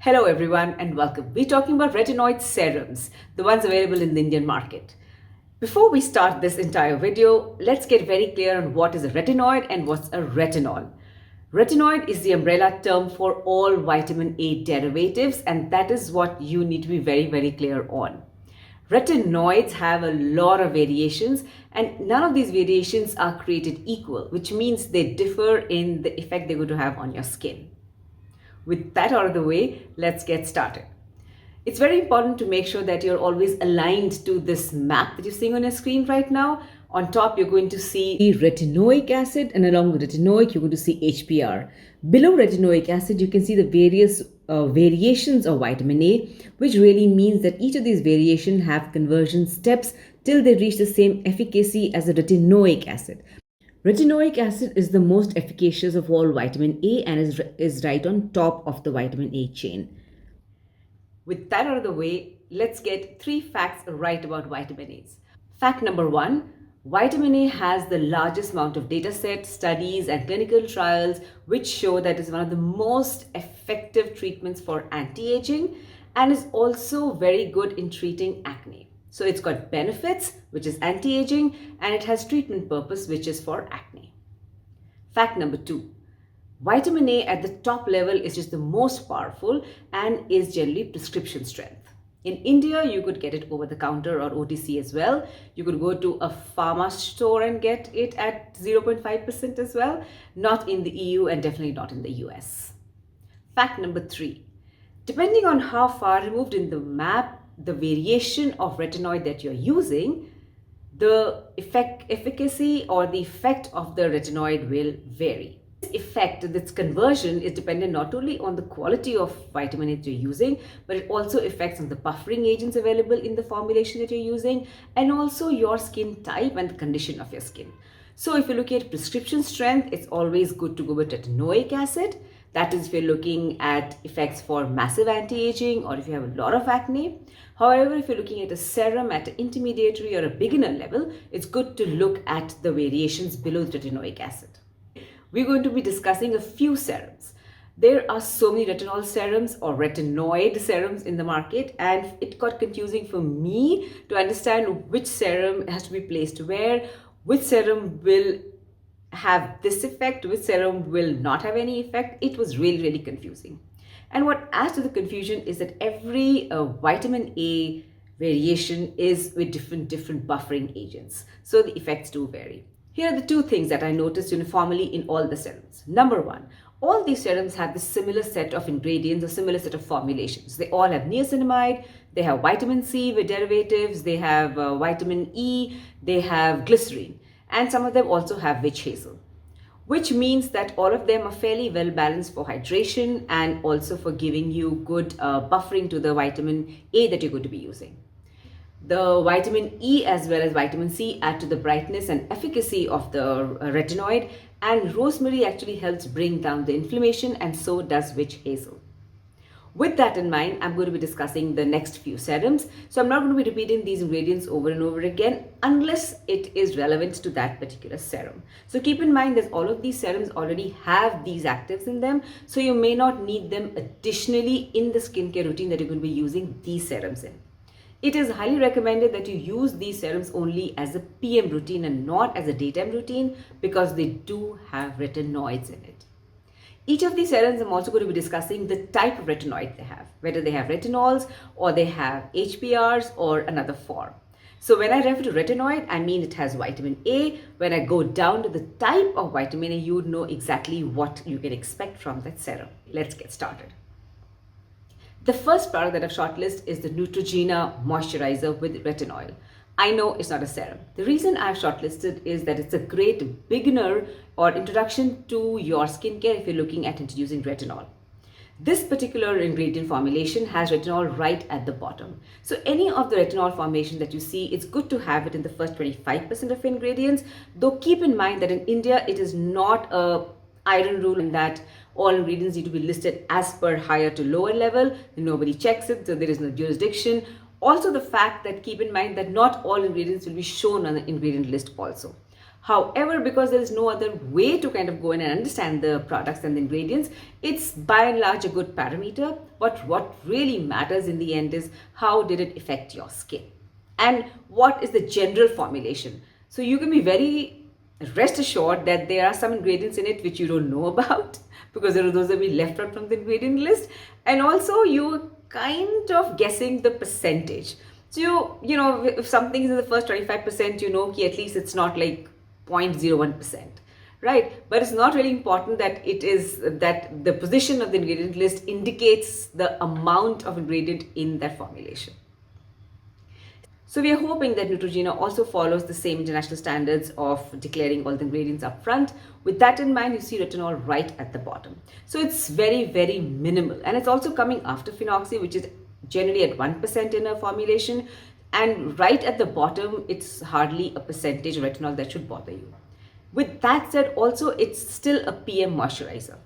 Hello everyone and welcome. We're talking about retinoid serums, the ones available in the Indian market. Before we start this entire video, let's get very clear on what is a retinoid and what's a retinol. Retinoid is the umbrella term for all vitamin A derivatives, and that is what you need to be very clear on. Retinoids have a lot of variations, and none of these variations are created equal, which means they differ in the effect they're going to have on your skin. With that out of the way, let's get started. It's very important to make sure that you're always aligned to this map that you're seeing on your screen right now. On top, you're going to see retinoic acid, and along with retinoic, you're going to see HPR. Below retinoic acid, you can see the various variations of vitamin A, which really means that each of these variations have conversion steps till they reach the same efficacy as the retinoic acid. Retinoic acid is the most efficacious of all vitamin A and is right on top of the vitamin A chain. With that out of the way, let's get 3 facts right about vitamin A's. Fact number 1, vitamin A has the largest amount of data sets, studies and clinical trials which show that it's one of the most effective treatments for anti-aging and is also very good in treating acne. So it's got benefits, which is anti-aging, and it has treatment purpose, which is for acne. Fact number 2, vitamin A at the top level is just the most powerful and is generally prescription strength. In India, you could get it over the counter or OTC as well. You could go to a pharma store and get it at 0.5% as well. Not in the EU and definitely not in the US. Fact number 3, depending on how far removed in the map, the variation of retinoid that you're using, the efficacy or the effect of the retinoid will vary. This effect, this conversion is dependent not only on the quality of vitamin A that you're using, but it also affects on the buffering agents available in the formulation that you're using and also your skin type and the condition of your skin. So if you look at prescription strength, it's always good to go with retinoic acid. That is if you're looking at effects for massive anti-aging or if you have a lot of acne. However, if you're looking at a serum at an intermediary or a beginner level, it's good to look at the variations below the retinoic acid. We're going to be discussing a few serums. There are so many retinol serums or retinoid serums in the market, and it got confusing for me to understand which serum has to be placed where, which serum will have this effect, which serum will not have any effect. It was really confusing. And what adds to the confusion is that every vitamin A variation is with different buffering agents. So the effects do vary. Here are the 2 things that I noticed uniformly in all the serums. Number 1, all these serums have this similar set of ingredients or similar set of formulations. They all have niacinamide, they have vitamin C with derivatives, they have vitamin E, they have glycerine, and some of them also have witch hazel, which means that all of them are fairly well balanced for hydration and also for giving you good buffering to the vitamin A that you're going to be using. The vitamin E as well as vitamin C add to the brightness and efficacy of the retinoid, and rosemary actually helps bring down the inflammation, and so does witch hazel. With that in mind, I'm going to be discussing the next few serums. So I'm not going to be repeating these ingredients over and over again unless it is relevant to that particular serum. So keep in mind that all of these serums already have these actives in them. So you may not need them additionally in the skincare routine that you're going to be using these serums in. It is highly recommended that you use these serums only as a PM routine and not as a daytime routine because they do have retinoids in it. Each of these serums, I'm also going to be discussing the type of retinoid they have, whether they have retinols or they have HPRs or another form. So when I refer to retinoid, I mean it has vitamin A. When I go down to the type of vitamin A, you would know exactly what you can expect from that serum. Let's get started. The first product that I've shortlisted is the Neutrogena Moisturiser with Retinol. I know it's not a serum. The reason I've shortlisted is that it's a great beginner or introduction to your skincare if you're looking at introducing retinol. This particular ingredient formulation has retinol right at the bottom. So any of the retinol formulation that you see, it's good to have it in the first 25% of ingredients. Though keep in mind that in India, it is not a iron rule in that all ingredients need to be listed as per higher to lower level. Nobody checks it, so there is no jurisdiction. Also the fact that keep in mind that not all ingredients will be shown on the ingredient list also. However, because there is no other way to kind of go in and understand the products and the ingredients, it's by and large a good parameter. But what really matters in the end is how did it affect your skin and what is the general formulation. So you can be very rest assured that there are some ingredients in it which you don't know about because there are those that we left out from the ingredient list, and also you're kind of guessing the percentage. So you know, if something is in the first 25%, you know at least it's not like 0.01%, right? But it's not really important that it is that the position of the ingredient list indicates the amount of ingredient in that formulation. So we are hoping that Neutrogena also follows the same international standards of declaring all the ingredients up front. With that in mind, you see retinol right at the bottom. So it's very, very minimal, and it's also coming after phenoxy, which is generally at 1% in a formulation. And right at the bottom, it's hardly a percentage of retinol that should bother you. With that said, also it's still a PM moisturizer.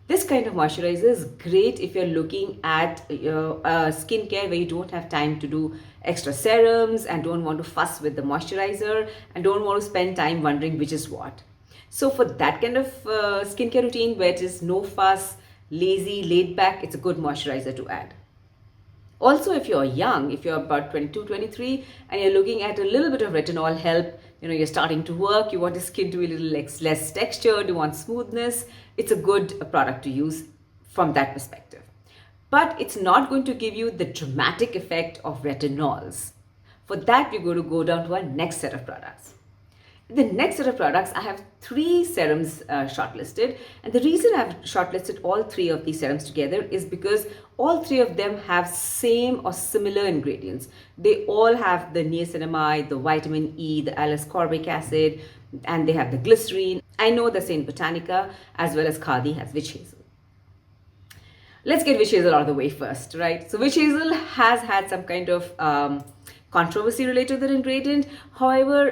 This kind of moisturizer is great if you're looking at skincare where you don't have time to do extra serums and don't want to fuss with the moisturizer and don't want to spend time wondering which is what. So for that kind of skincare routine where it is no fuss, lazy, laid back, it's a good moisturizer to add. Also, if you're young, if you're about 22, 23, and you're looking at a little bit of retinol help, you know, you're starting to work, you want your skin to be a little less textured, you want smoothness, it's a good product to use from that perspective. But it's not going to give you the dramatic effect of retinols. For that, we're going to go down to our next set of products. The next set of products, I have 3 serums shortlisted, and the reason I've shortlisted all 3 of these serums together is because all 3 of them have same or similar ingredients. They all have the niacinamide, the vitamin E, the ascorbic acid, and they have the glycerine. I know the Saint Botanica as well as Khadi has witch hazel. Let's get witch hazel out of the way first, right? So witch hazel has had some kind of controversy related to the ingredient. However,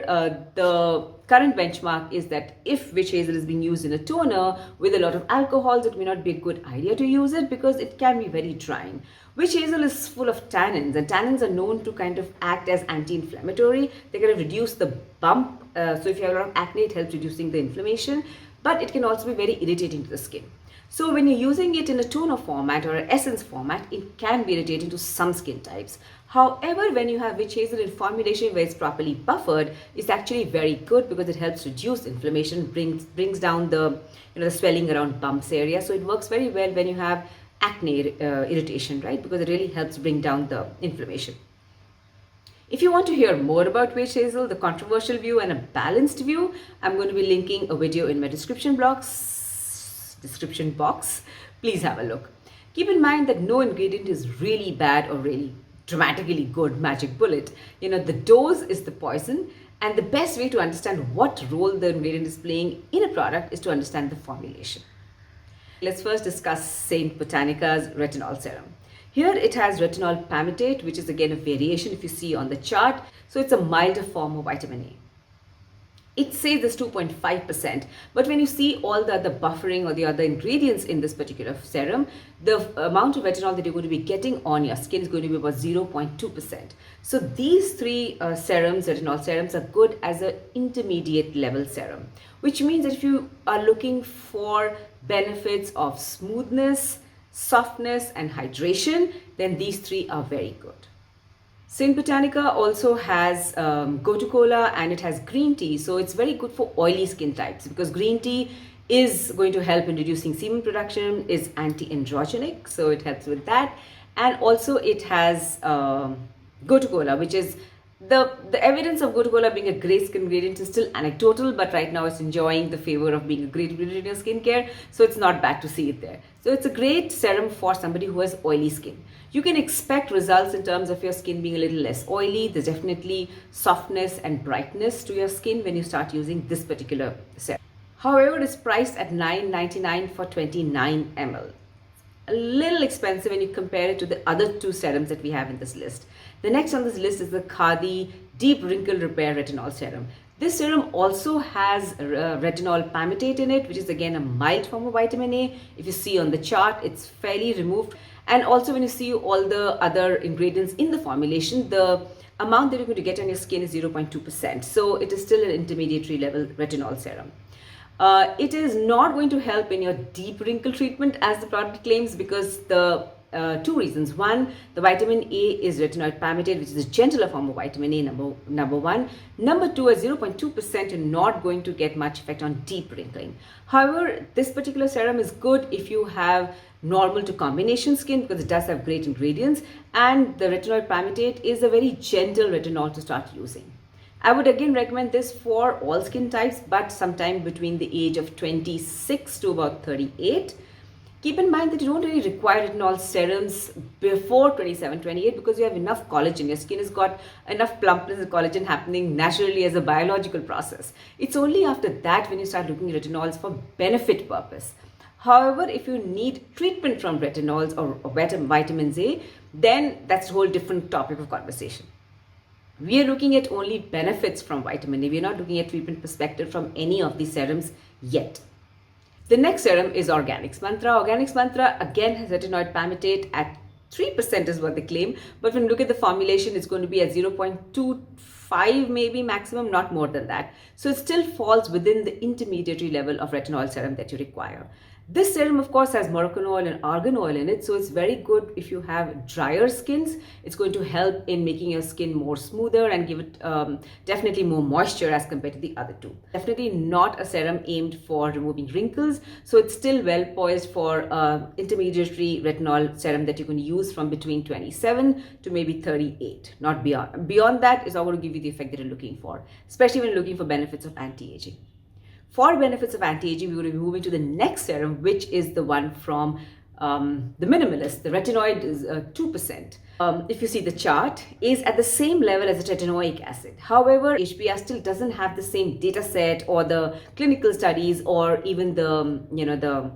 the current benchmark is that if witch hazel is being used in a toner with a lot of alcohols, it may not be a good idea to use it because it can be very drying. Witch hazel is full of tannins, and tannins are known to kind of act as anti-inflammatory. They kind of reduce the bump. So if you have a lot of acne, it helps reducing the inflammation, but it can also be very irritating to the skin. So when you're using it in a toner format or an essence format, it can be irritating to some skin types. However, when you have witch hazel in formulation where it's properly buffered, it's actually very good because it helps reduce inflammation, brings down the the swelling around bumps area. So it works very well when you have acne irritation, right? Because it really helps bring down the inflammation. If you want to hear more about witch hazel, the controversial view and a balanced view, I'm going to be linking a video in my description box. Please have a look. Keep in mind that no ingredient is really bad or really dramatically good magic bullet. The dose is the poison, and the best way to understand what role the ingredient is playing in a product is to understand the formulation. Let's first discuss Saint Botanica's Retinol Serum. Here it has retinol palmitate, which is again a variation if you see on the chart. So it's a milder form of vitamin A. It says it's 2.5%, but when you see all the other buffering or the other ingredients in this particular serum, the amount of retinol that you're going to be getting on your skin is going to be about 0.2%. So these 3 serums, retinol serums, are good as an intermediate level serum, which means that if you are looking for benefits of smoothness, softness, and hydration, then these 3 are very good. Saint Botanica also has gotu kola, and it has green tea, so it's very good for oily skin types because green tea is going to help in reducing sebum production, is anti-androgenic, so it helps with that. And also it has gotu kola, which is the evidence of gotu kola being a great skin ingredient is still anecdotal, but right now it's enjoying the favor of being a great ingredient in your skincare, so it's not bad to see it there. So it's a great serum for somebody who has oily skin. You can expect results in terms of your skin being a little less oily. There's definitely softness and brightness to your skin when you start using this particular serum. However, it is priced at $9.99 for 29 ml. A little expensive when you compare it to the other 2 serums that we have in this list. The next on this list is the Khadi Deep Wrinkle Repair Retinol Serum. This serum also has retinol palmitate in it, which is again a mild form of vitamin A. If you see on the chart, it's fairly removed. And also when you see all the other ingredients in the formulation, the amount that you're going to get on your skin is 0.2%. So it is still an intermediary level retinol serum. It is not going to help in your deep wrinkle treatment as the product claims, because the two reasons. One, the vitamin A is retinoid palmitate, which is a gentler form of vitamin A, number one. Number two, at 0.2%, you're not going to get much effect on deep wrinkling. However, this particular serum is good if you have normal to combination skin, because it does have great ingredients, and the retinoid palmitate is a very gentle retinol to start using. I would again recommend this for all skin types, but sometime between the age of 26 to about 38. Keep in mind that you don't really require retinol serums before 27, 28, because you have enough collagen. Your skin has got enough plumpness and collagen happening naturally as a biological process. It's only after that when you start looking at retinols for benefit purpose. However, if you need treatment from retinols or vitamins A, then that's a whole different topic of conversation. We are looking at only benefits from vitamin A. We are not looking at treatment perspective from any of these serums yet. The next serum is Organics Mantra. Organics Mantra again has retinoid palmitate at 3% is what they claim, but when you look at the formulation, it's going to be at 0.25 maybe maximum, not more than that. So it still falls within the intermediary level of retinol serum that you require. This serum, of course, has Moroccan oil and argan oil in it, so it's very good if you have drier skins. It's going to help in making your skin more smoother and give it definitely more moisture as compared to the other two. Definitely not a serum aimed for removing wrinkles, so it's still well poised for intermediary retinol serum that you can use from between 27 to maybe 38, not beyond. Beyond that is not going to give you the effect that you're looking for, especially when you're looking for benefits of anti-aging. For benefits of anti-aging, we're going to be moving to the next serum, which is the one from the Minimalist. The retinoid is 2%. If you see the chart, is at the same level as the retinoic acid. However, HBR still doesn't have the same data set or the clinical studies or even the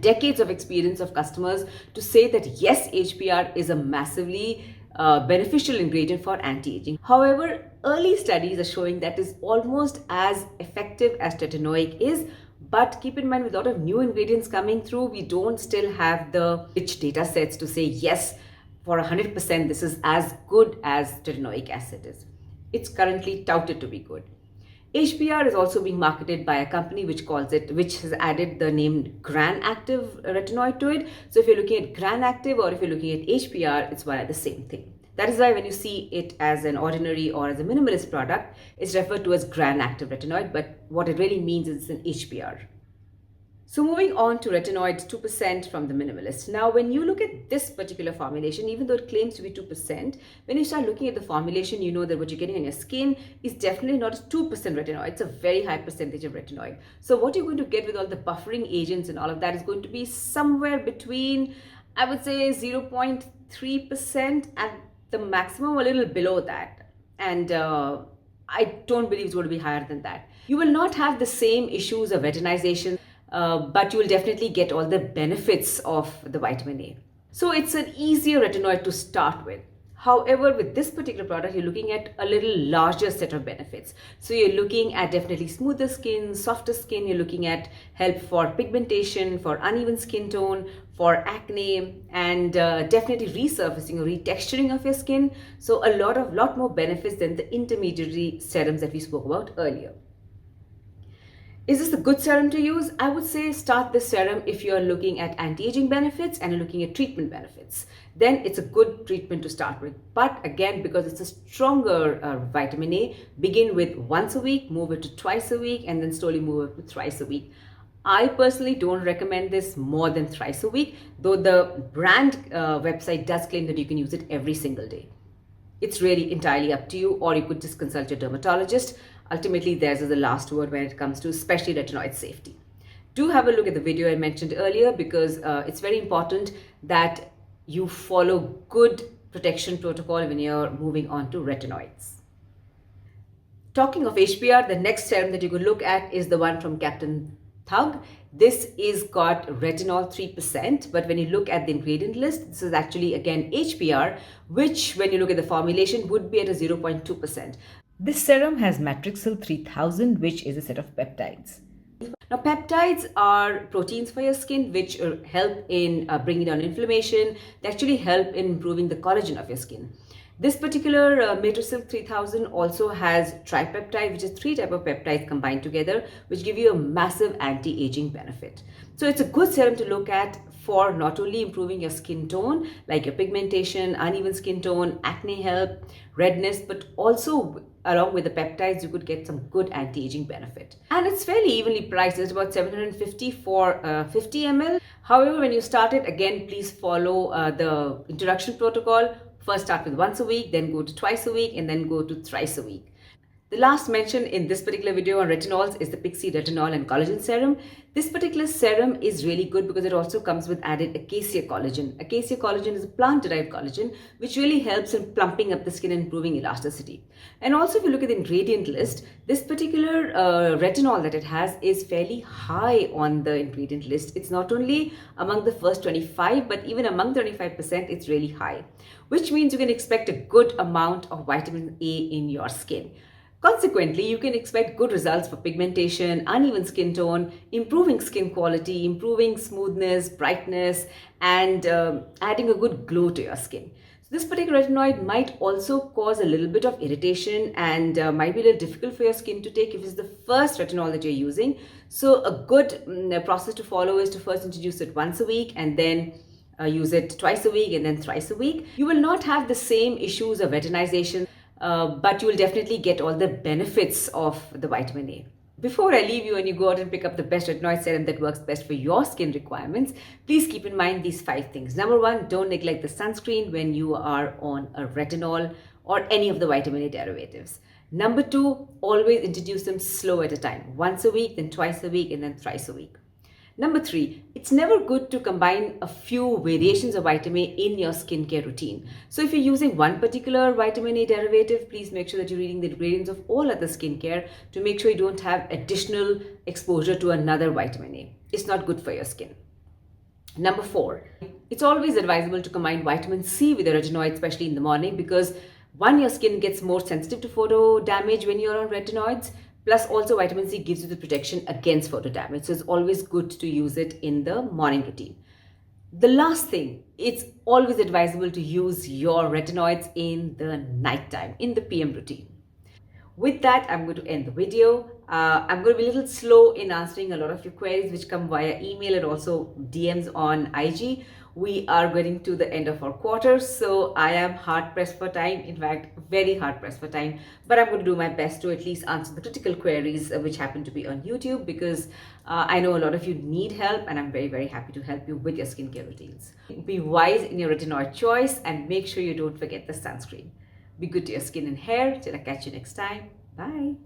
decades of experience of customers to say that yes, HBR is a massively beneficial ingredient for anti-aging. However, early studies are showing that is almost as effective as retinoic is, but keep in mind, with a lot of new ingredients coming through, we don't still have the rich data sets to say yes, for 100% this is as good as retinoic acid is. It's currently touted to be good. HBR is also being marketed by a company which has added the name Gran Active Retinoid to it. So if you're looking at Gran Active or if you're looking at HBR, it's one and the same thing. That is why when you see it as an ordinary or as a minimalist product, it's referred to as Gran Active Retinoid, but what it really means is it's an HBR. So moving on to retinoids, 2% from the Minimalist. Now, when you look at this particular formulation, even though it claims to be 2%, when you start looking at the formulation, you know that what you're getting on your skin is definitely not a 2% retinoid. It's a very high percentage of retinoid. So what you're going to get with all the buffering agents and all of that is going to be somewhere between, I would say, 0.3% at the maximum, a little below that. And I don't believe it's going to be higher than that. You will not have the same issues of retinization, but you will definitely get all the benefits of the vitamin A. So it's an easier retinoid to start with. However, with this particular product, you're looking at a little larger set of benefits. So you're looking at definitely smoother skin, softer skin. You're looking at help for pigmentation, for uneven skin tone, for acne, and definitely resurfacing or retexturing of your skin. So a lot more benefits than the intermediary serums that we spoke about earlier. Is this a good serum to use? I would say start this serum if you're looking at anti-aging benefits and you're looking at treatment benefits. Then it's a good treatment to start with. But again, because it's a stronger vitamin A, begin with once a week, move it to twice a week, and then slowly move it to thrice a week. I personally don't recommend this more than thrice a week, though the brand website does claim that you can use it every single day. It's really entirely up to you, or you could just consult your dermatologist. Ultimately, theirs is the last word when it comes to especially retinoid safety. Do have a look at the video I mentioned earlier, because it's very important that you follow good protection protocol when you're moving on to retinoids. Talking of HBR, the next serum that you could look at is the one from Captain Thug. This is got retinol 3%, but when you look at the ingredient list, this is actually again HBR, which when you look at the formulation would be at a 0.2%. This serum has Matrixyl 3000, which is a set of peptides. Now, peptides are proteins for your skin which help in bringing down inflammation. They actually help in improving the collagen of your skin. This particular Matrixyl 3000 also has tripeptide, which is 3 types of peptides combined together, which give you a massive anti-aging benefit. So it's a good serum to look at for not only improving your skin tone, like your pigmentation, uneven skin tone, acne help, redness, but also along with the peptides, you could get some good anti-aging benefit. And it's fairly evenly priced. It's about 750 for 50 ml. However, when you start it, again, please follow the introduction protocol. First start with once a week, then go to twice a week, and then go to thrice a week. The last mention in this particular video on retinols is the Pixi Retinol and Collagen Serum. This particular serum is really good because it also comes with added acacia collagen. Acacia collagen is a plant-derived collagen which really helps in plumping up the skin and improving elasticity. And also if you look at the ingredient list, this particular retinol that it has is fairly high on the ingredient list. It's not only among the first 25, but even among 25%, it's really high, which means you can expect a good amount of vitamin A in your skin. Consequently, you can expect good results for pigmentation, uneven skin tone, improving skin quality, improving smoothness, brightness, and adding a good glow to your skin. So this particular retinoid might also cause a little bit of irritation and might be a little difficult for your skin to take if it's the first retinol that you're using. So a good process to follow is to first introduce it once a week and then use it twice a week and then thrice a week. You will not have the same issues of retinization, but you will definitely get all the benefits of the vitamin A. Before I leave you and you go out and pick up the best retinoid serum that works best for your skin requirements, please keep in mind these 5 things. Number 1, don't neglect the sunscreen when you are on a retinol or any of the vitamin A derivatives. Number 2, always introduce them slow at a time. Once a week, then twice a week, and then thrice a week. Number 3, it's never good to combine a few variations of vitamin A in your skincare routine. So if you're using one particular vitamin A derivative, please make sure that you're reading the ingredients of all other skincare to make sure you don't have additional exposure to another vitamin A. It's not good for your skin. Number 4, it's always advisable to combine vitamin C with the retinoid, especially in the morning, because one, your skin gets more sensitive to photo damage when you're on retinoids. Plus also vitamin C gives you the protection against photo damage. So it's always good to use it in the morning routine. The last thing, it's always advisable to use your retinoids in the nighttime, in the PM routine. With that, I'm going to end the video. I'm going to be a little slow in answering a lot of your queries which come via email and also DMs on IG. We are getting to the end of our quarter, so I am hard pressed for time, in fact, very hard pressed for time, but I'm going to do my best to at least answer the critical queries which happen to be on YouTube, because I know a lot of you need help and I'm very, very happy to help you with your skincare routines. Be wise in your retinoid choice and make sure you don't forget the sunscreen. Be good to your skin and hair. Till I catch you next time. Bye.